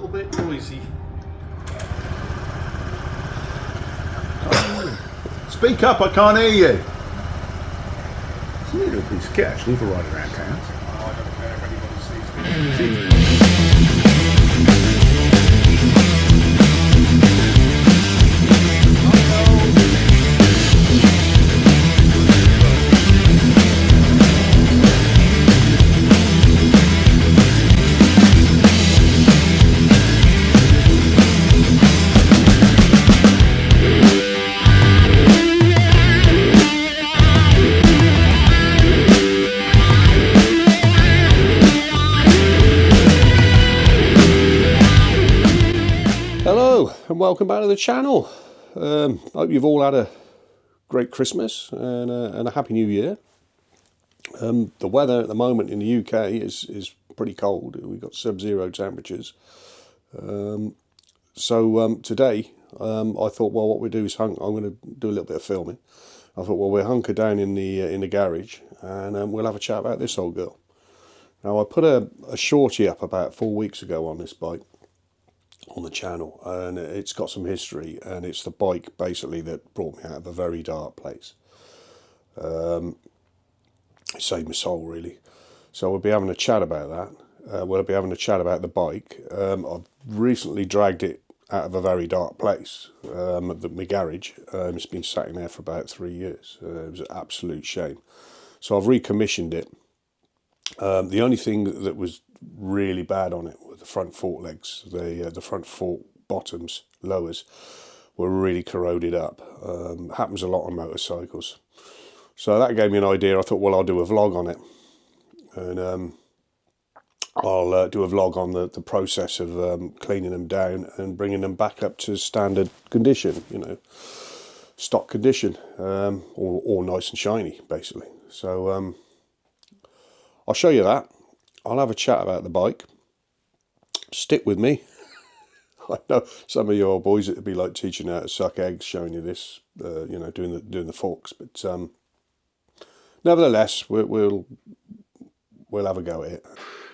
little bit noisy. Speak up, I can't hear you. It's a little piece of kit actually for riding around town. Oh, I don't care if anybody sees me. Hello and welcome back to the channel. Hope you've all had a great Christmas and a happy new year. The weather at the moment in the UK is pretty cold. We've got sub-zero temperatures. So today I thought, well, what we do is I'm going to do a little bit of filming. I thought, well, we'll hunker down in the garage and we'll have a chat about this old girl. Now I put a shorty up about 4 weeks ago on this bike on the channel, and it's got some history, and it's the bike basically that brought me out of a very dark place. It saved my soul really. So we'll be having a chat about that. We'll be having a chat about the bike. I've recently dragged it out of a very dark place, my garage. It's been sat in there for about 3 years. It was an absolute shame. So I've recommissioned it. The only thing that was really bad on it were the front fork legs. The front fork bottoms, lowers, were really corroded up. Happens a lot on motorcycles. So that gave me an idea. I thought, well, I'll do a vlog on it. And I'll do a vlog on the process of cleaning them down and bringing them back up to standard condition, you know, stock condition, or nice and shiny, basically. So I'll show you that. I'll have a chat about the bike. Stick with me. I know some of you old boys, it'd be like teaching you how to suck eggs, showing you this, you know, doing the forks. But nevertheless, we'll have a go at it.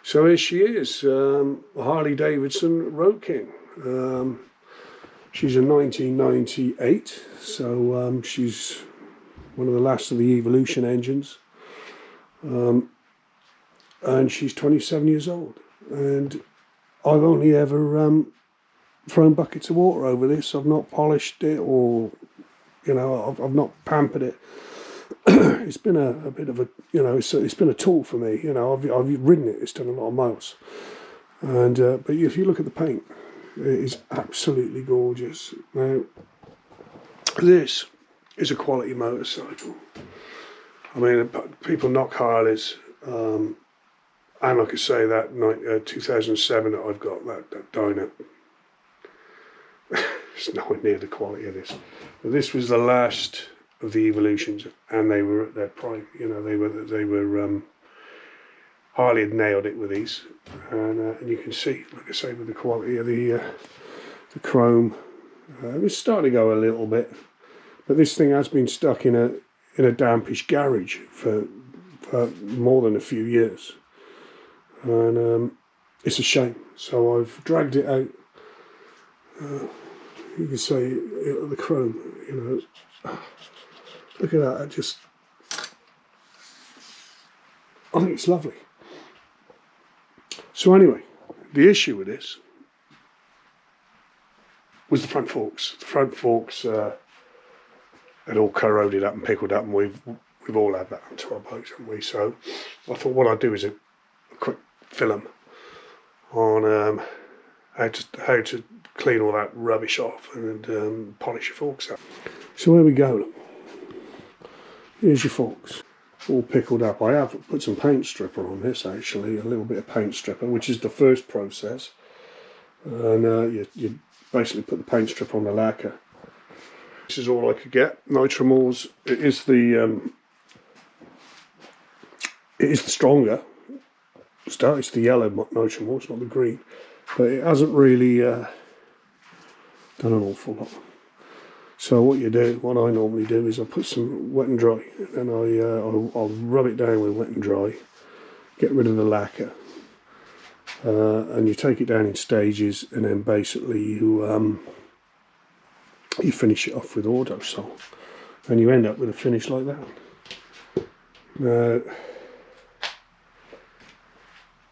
So here she is, Harley Davidson Road King. She's a 1998, so she's one of the last of the Evolution engines. And she's 27 years old, and I've only ever thrown buckets of water over this. I've not polished it, or, you know, I've not pampered it. It's been a bit of a, you know, it's been a tool for me. You know, I've ridden it. It's done a lot of miles, and but if you look at the paint, it is absolutely gorgeous. Now, this is a quality motorcycle. I mean, people knock Harleys. And like I say, that 2007 that I've got, that dyno, it's nowhere near the quality of this. But this was the last of the Evolutions, and they were at their prime. You know, they were Harley had nailed it with these, and you can see, like I say, with the quality of the chrome, it's starting to go a little bit. But this thing has been stuck in a dampish garage for more than a few years. And it's a shame. So I've dragged it out. You can see the chrome, you know. Look at that. I think it's lovely. So anyway, the issue with this was the front forks. The front forks had all corroded up and pickled up, and we've all had that onto our bikes, haven't we? So I thought what I'd do is a quick film on how to clean all that rubbish off and polish your forks up. So here we go. Look. Here's your forks, all pickled up. I have put some paint stripper on this, actually, a little bit of paint stripper, which is the first process. And you basically put the paint stripper on the lacquer. This is all I could get. Nitromors. It is the stronger. It's the yellow Nitromor, it's not the green, but it hasn't really done an awful lot. So what I normally do is I put some wet and dry, and I'll rub it down with wet and dry, get rid of the lacquer, and you take it down in stages, and then basically you finish it off with auto sol, and you end up with a finish like that. Now,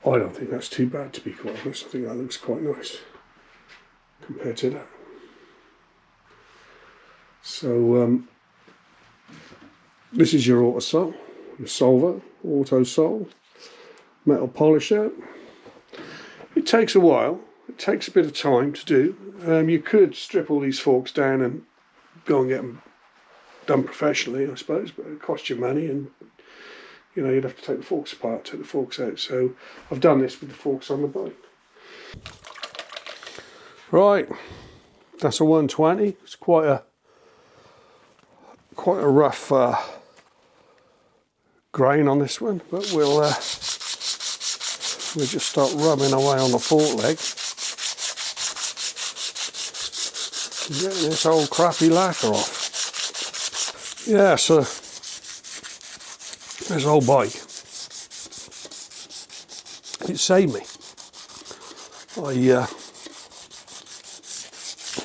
I don't think that's too bad, to be quite honest. I think that looks quite nice compared to that. So this is your auto sol, your solver, auto sol, metal polisher. It takes a while. It takes a bit of time to do. You could strip all these forks down and go and get them done professionally, I suppose, but it costs you money, and you know, you'd have to take the forks apart, take the forks out. So I've done this with the forks on the bike. Right, that's a 120. It's quite a rough grain on this one, but we'll just start rubbing away on the fork leg, getting this old crappy lacquer off. Yeah, so this old bike, it saved me. I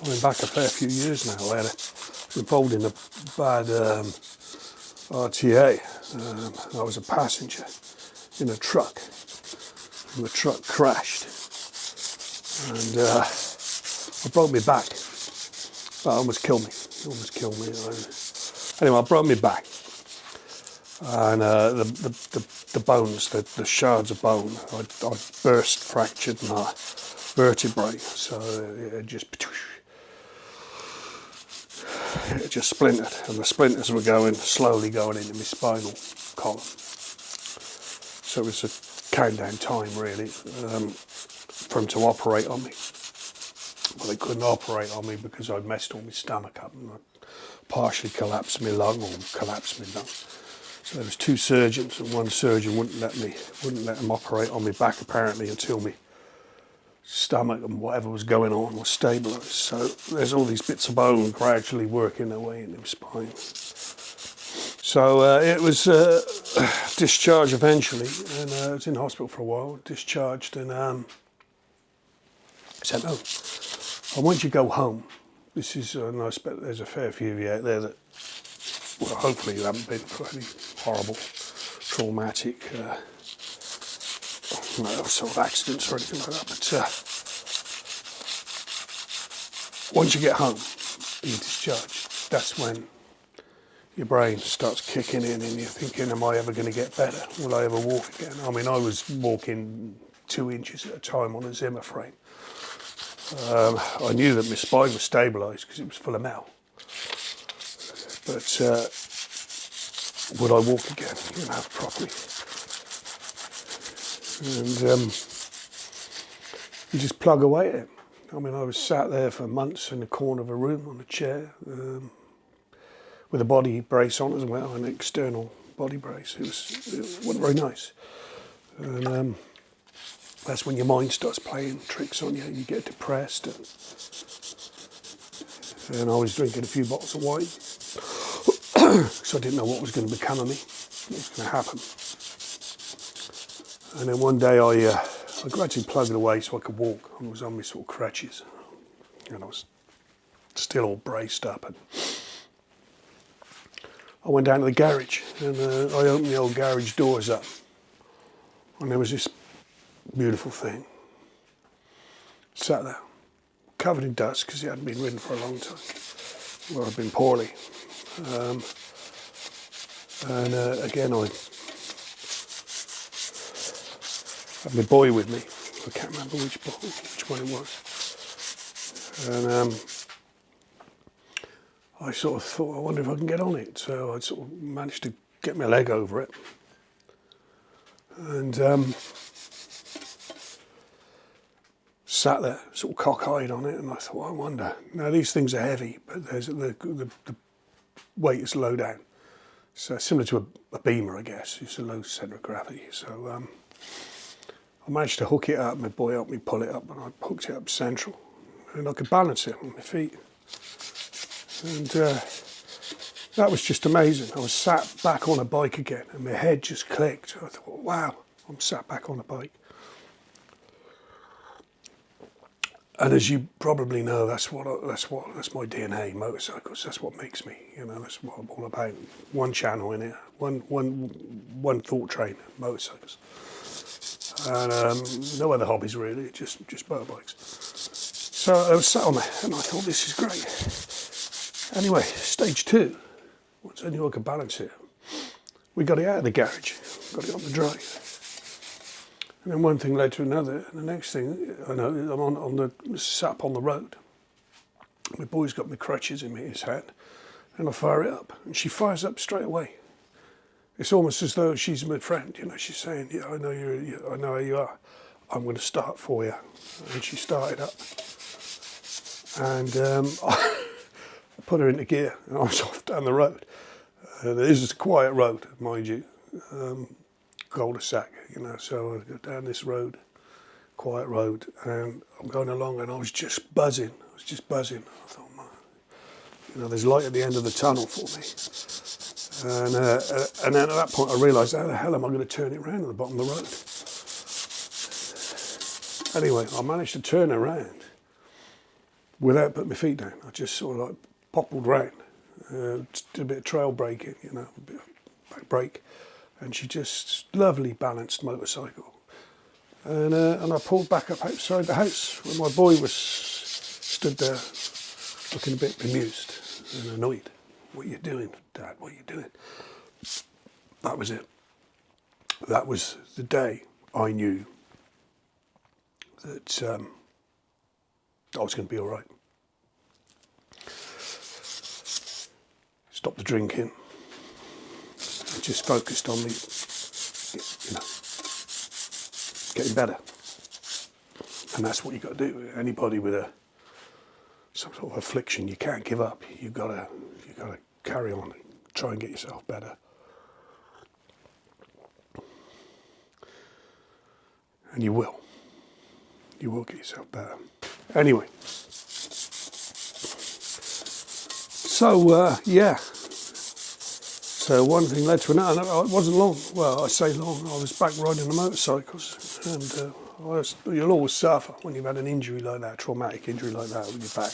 went back a fair few years now. I had involved in a bad RTA. I was a passenger in a truck, and the truck crashed, and I broke my back. That almost killed me. Anyway, I broke my back, and the bones, the shards of bone, I burst, fractured my vertebrae, so it just splintered, and the splinters were slowly going into my spinal column. So it was a countdown time, really, for them to operate on me. Well, they couldn't operate on me because I'd messed all my stomach up, and I partially collapsed my lung, or collapsed my lung. So there was two surgeons, and one surgeon wouldn't let them operate on my back apparently until my stomach and whatever was going on was stabilised. So there's all these bits of bone gradually working their way into my spine. So it was discharged eventually, and I was in hospital for a while, discharged, and said, "Oh, and once you go home," this is, and I expect there's a fair few of you out there that, well, hopefully you haven't been through any horrible, traumatic sort of accidents or anything like that, but once you get home, you're discharged. That's when your brain starts kicking in, and you're thinking, am I ever going to get better? Will I ever walk again? I mean, I was walking 2 inches at a time on a Zimmer frame. I knew that my spine was stabilised because it was full of metal. But would I walk again, properly? And you just plug away at it. I mean, I was sat there for months in the corner of a room on a chair with a body brace on as well, an external body brace. It wasn't very nice. And that's when your mind starts playing tricks on you. You get depressed. And I was drinking a few bottles of wine. So I didn't know what was going to become of me, what was going to happen. And then one day I gradually plugged it away so I could walk. I was on my sort of crutches, and I was still all braced up. And I went down to the garage, and I opened the old garage doors up, and there was this beautiful thing sat there, covered in dust because it hadn't been ridden for a long time, where I'd been poorly. And again, I had my boy with me. I can't remember which one it was. And I sort of thought, I wonder if I can get on it. So I sort of managed to get my leg over it. And sat there, sort of cock-eyed on it, and I thought, I wonder. Now, these things are heavy, but there's the weight is low down. So similar to a Beamer, I guess. It's a low centre of gravity. So I managed to hook it up. My boy helped me pull it up, and I hooked it up central, and I could balance it on my feet. And that was just amazing. I was sat back on a bike again, and my head just clicked. I thought, wow, I'm sat back on a bike. And as you probably know, that's my DNA. Motorcycles. That's what makes me. That's what I'm all about. One channel in it. One thought train. Motorcycles. And no other hobbies really. Just motorbikes. So I was sat on there, and I thought, this is great. Anyway, stage 2. Once I knew I could balance it, we got it out of the garage. Got it on the drive. And then one thing led to another, and the next thing I know, I'm sat up on the road. My boy's got my crutches in his hand, and I fire it up, and she fires up straight away. It's almost as though she's my friend, She's saying, "Yeah, I know I know how you are. I'm going to start for you." And she started up, and I put her into gear, and I was off down the road. This is a quiet road, mind you. Cul-de-sac, so I go down this road, quiet road, and I'm going along, and I was just buzzing. I thought, man, there's light at the end of the tunnel for me. And then at that point, I realised, how the hell am I going to turn it around at the bottom of the road? Anyway, I managed to turn around without putting my feet down. I just sort of like poppled round, did a bit of trail braking, a bit of back brake. And she just lovely balanced motorcycle, and I pulled back up outside the house where my boy was stood there, looking a bit bemused and annoyed. "What are you doing, Dad? What are you doing?" That was it. That was the day I knew that I was going to be all right. Stopped the drinking. Just focused on getting better, and that's what you got to do. Anybody with some sort of affliction, you can't give up. You got to carry on, and try and get yourself better, and you will get yourself better. Anyway, so yeah. So one thing led to another. It wasn't long. Well, I say long. I was back riding the motorcycles, and you'll always suffer when you've had an injury like that, traumatic injury like that with your back.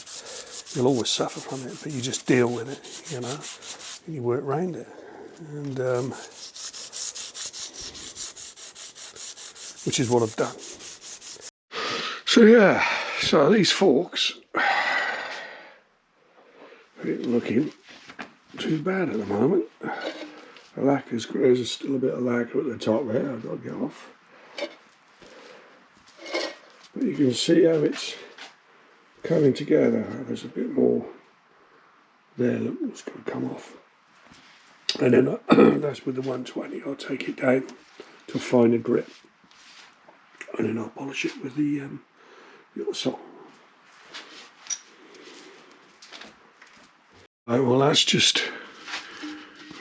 You'll always suffer from it, but you just deal with it, and you work around it, and which is what I've done. So yeah, so these forks ain't looking too bad at the moment. The lacquer's there's still a bit of lacquer at the top there I've got to get off. But you can see how it's coming together. There's a bit more there, look, it's going to come off. And then that's with the 120. I'll take it down to a finer grip, and then I'll polish it with the other sole. Right, well, I'm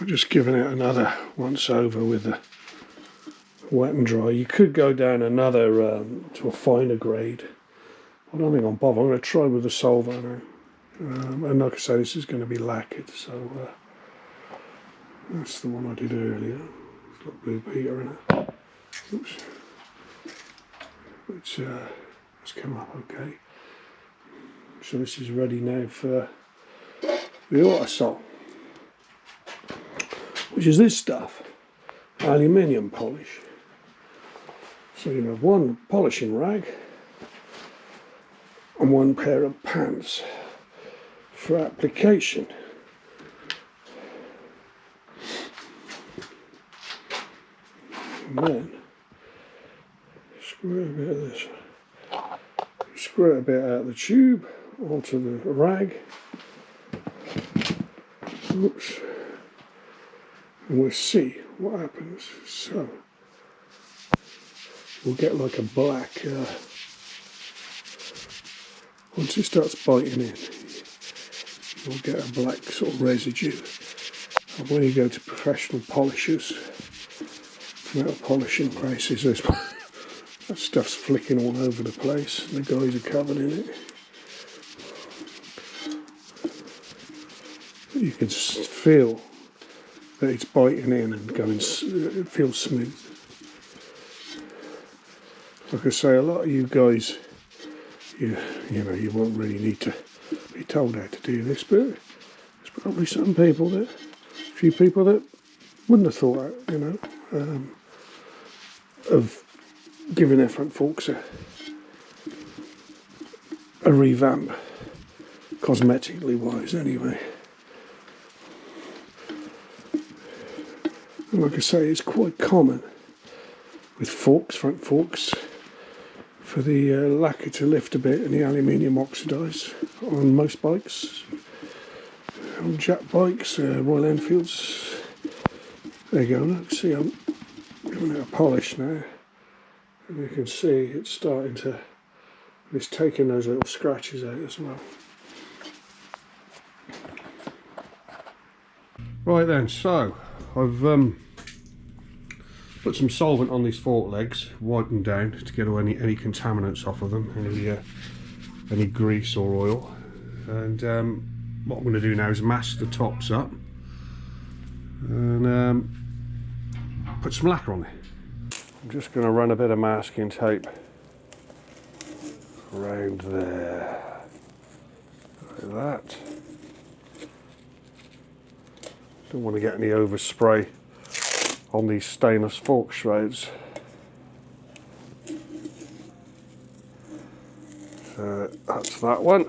just giving it another once over with the wet and dry. You could go down another to a finer grade. I don't think I'm bothered. I'm going to try with the Solvo now. And like I say, this is going to be lacquered, so that's the one I did earlier. It's got Blue Peter in it. Oops. It's come up okay. So this is ready now for the Autosol, which is this stuff, aluminium polish. So you have one polishing rag and one pair of pants for application. And then screw a bit of this, screw a bit out of the tube onto the rag. Oops. And we'll see what happens. So we'll get like a black, once it starts biting in, you'll get a black sort of residue. And when you go to professional polishers, metal polishing places, that stuff's flicking all over the place, and the guys are covered in it. You can feel that it's biting in and going, it feels smooth. Like I say, a lot of you guys, you know, you won't really need to be told how to do this, but there's probably some people that, a few people that wouldn't have thought, you know, of giving their front forks a revamp, cosmetically wise anyway. And like I say, it's quite common with forks, front forks, for the lacquer to lift a bit and the aluminium oxidise on most bikes, on Jack bikes, Royal Enfields. There you go, look, see I'm giving it a polish now, and you can see it's starting to, it's taking those little scratches out as well. Right then, so I've put some solvent on these fork legs, wipe them down to get any contaminants off of them, any grease or oil. And what I'm going to do now is mask the tops up and put some lacquer on it. I'm just going to run a bit of masking tape around there, like that. Don't want to get any overspray on these stainless fork shrouds. So that's that one.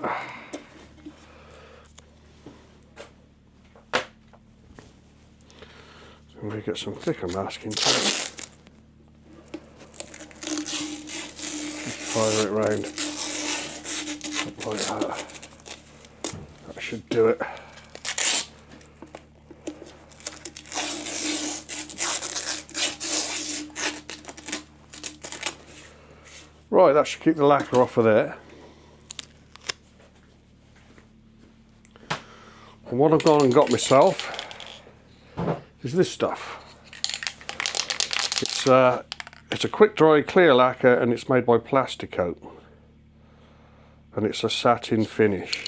So I'm going to get some thicker masking tape. Just fire it round like that. That should do it. Right, that should keep the lacquer off of there. And what I've gone and got myself is this stuff. It's a quick dry clear lacquer, and it's made by Plasticoat, and it's a satin finish.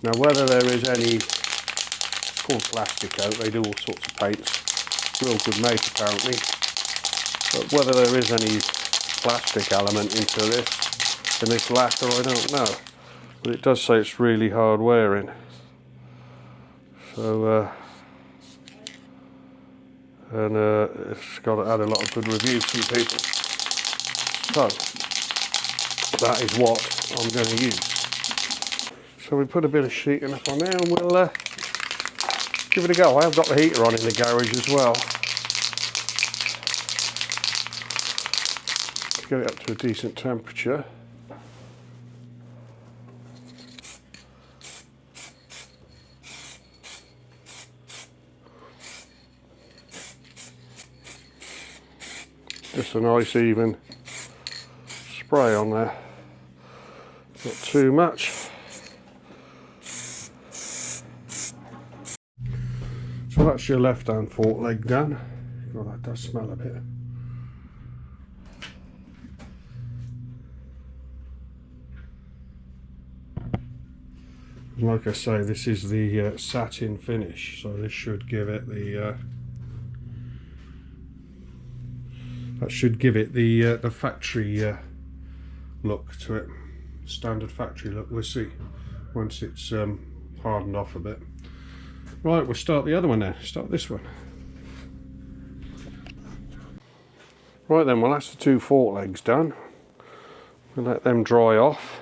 Now whether there is any, it's called Plasticoat, they do all sorts of paints, real good mate apparently, but whether there is any plastic element into this, in this lacquer, I don't know, but it does say it's really hard wearing. So it's got had a lot of good reviews from people. So that is what I'm going to use. So we put a bit of sheeting up on there and we'll give it a go. I have got the heater on in the garage as well, get it up to a decent temperature. Just a nice even spray on there, not too much. So that's your left hand fork leg done. Oh, that does smell a bit. Like I say, this is the satin finish, so this should give it the that should give it the factory look to it, standard factory look. We'll see once it's hardened off a bit. Right, we'll start the other one now. Start this one. Right then, well that's the two fork legs done. We'll let them dry off.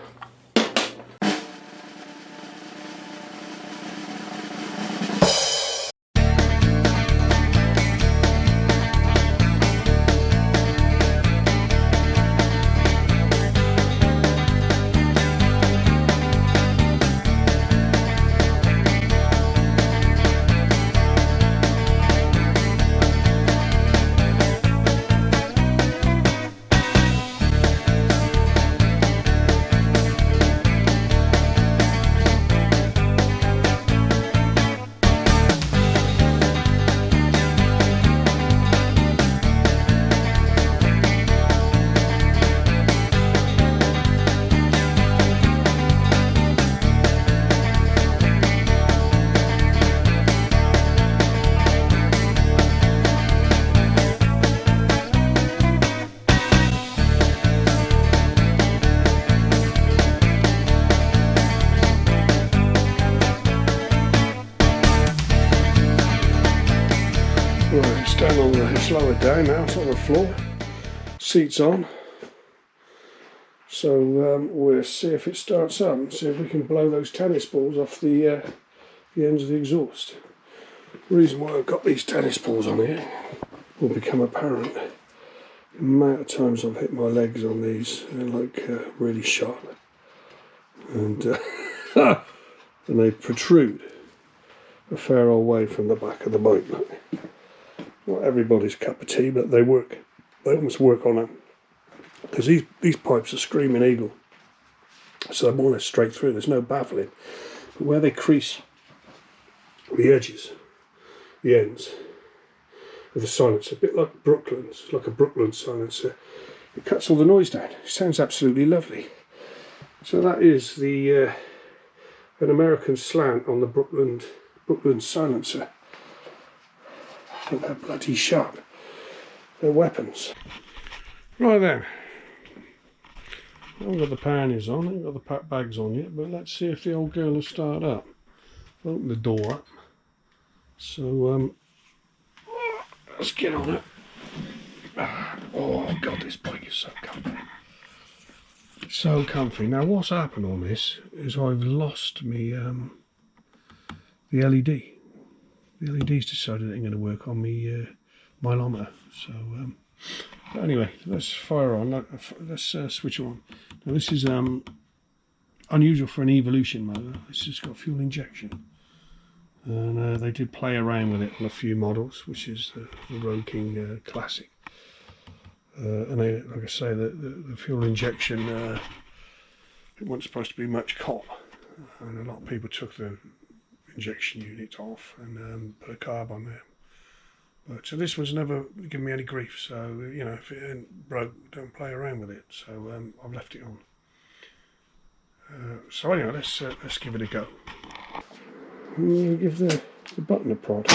it's lowered down now, it's on the floor, seats on. So we'll see if it starts up and see if we can blow those tennis balls off the ends of the exhaust. The reason why I've got these tennis balls on here will become apparent. The amount of times I've hit my legs on these, they're like really sharp. And, and they protrude a fair old way from the back of the bike. Not everybody's cup of tea, but they work. They almost work on it. Because these pipes are screaming eagle. So they're more or less straight through, there's no baffling. But where they crease the edges, the ends of the silencer, a bit like Brooklyn's, like a Brooklyn silencer, it cuts all the noise down. It sounds absolutely lovely. So that is the an American slant on the Brooklyn silencer. But they're bloody sharp. They're weapons. Right then. I haven't got the panniers on, I haven't got the pack bags on yet, but let's see if the old girl will start up. Open the door up. So let's get on it. Oh god, this bike is so comfy. So comfy. Now what's happened on this is I've lost me the LED. The LED's decided it ain't going to work on me mileometer. So but anyway, let's fire on. Let's switch on. Now this is unusual for an Evolution motor. It's just got fuel injection, and they did play around with it on a few models, which is the Road King Classic. And they, like I say, the fuel injection it wasn't supposed to be much cop, and a lot of people took the injection unit off and put a carb on there. But so this one's never given me any grief. So you know, if it ain't broke, don't play around with it. So I've left it on. So anyway, let's give it a go. Give the button a prod.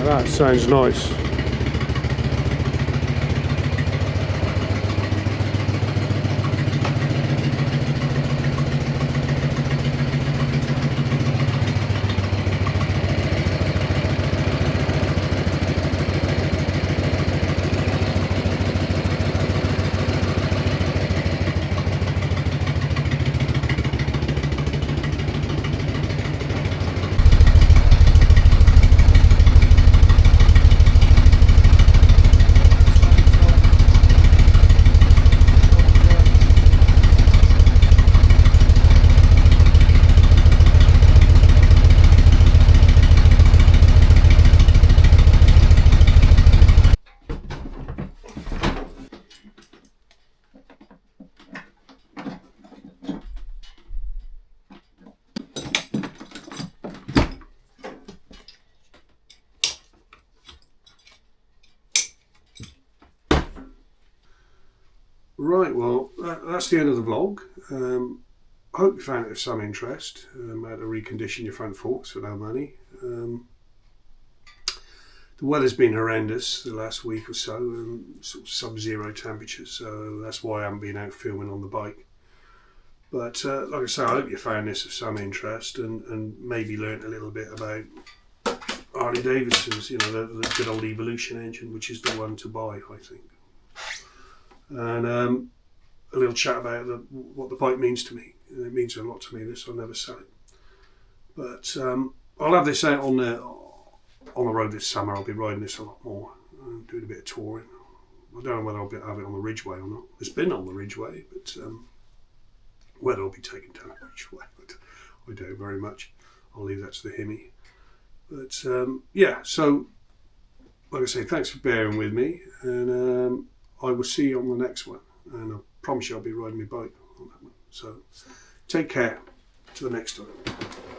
That sounds nice. Right, well, that's the end of the vlog. I hope you found it of some interest. How to recondition your front forks for no money. The weather's been horrendous the last week or so, sort of sub-zero temperatures, so that's why I haven't been out filming on the bike. But like I say, I hope you found this of some interest and maybe learnt a little bit about Harley Davidson's, you know, the good old Evolution engine, which is the one to buy, I think. And a little chat about what the bike means to me. It means a lot to me, this. I'll never sell it. But I'll have this out on the road this summer. I'll be riding this a lot more and doing a bit of touring. I don't know whether I'll have it on the Ridgeway or not. It's been on the Ridgeway, but whether I'll be taken down the Ridgeway, I doubt very much. I'll leave that to the Hemi. But yeah, so like I say, thanks for bearing with me, and I will see you on the next one. And I promise you I'll be riding my bike on that one. So take care. To the next time.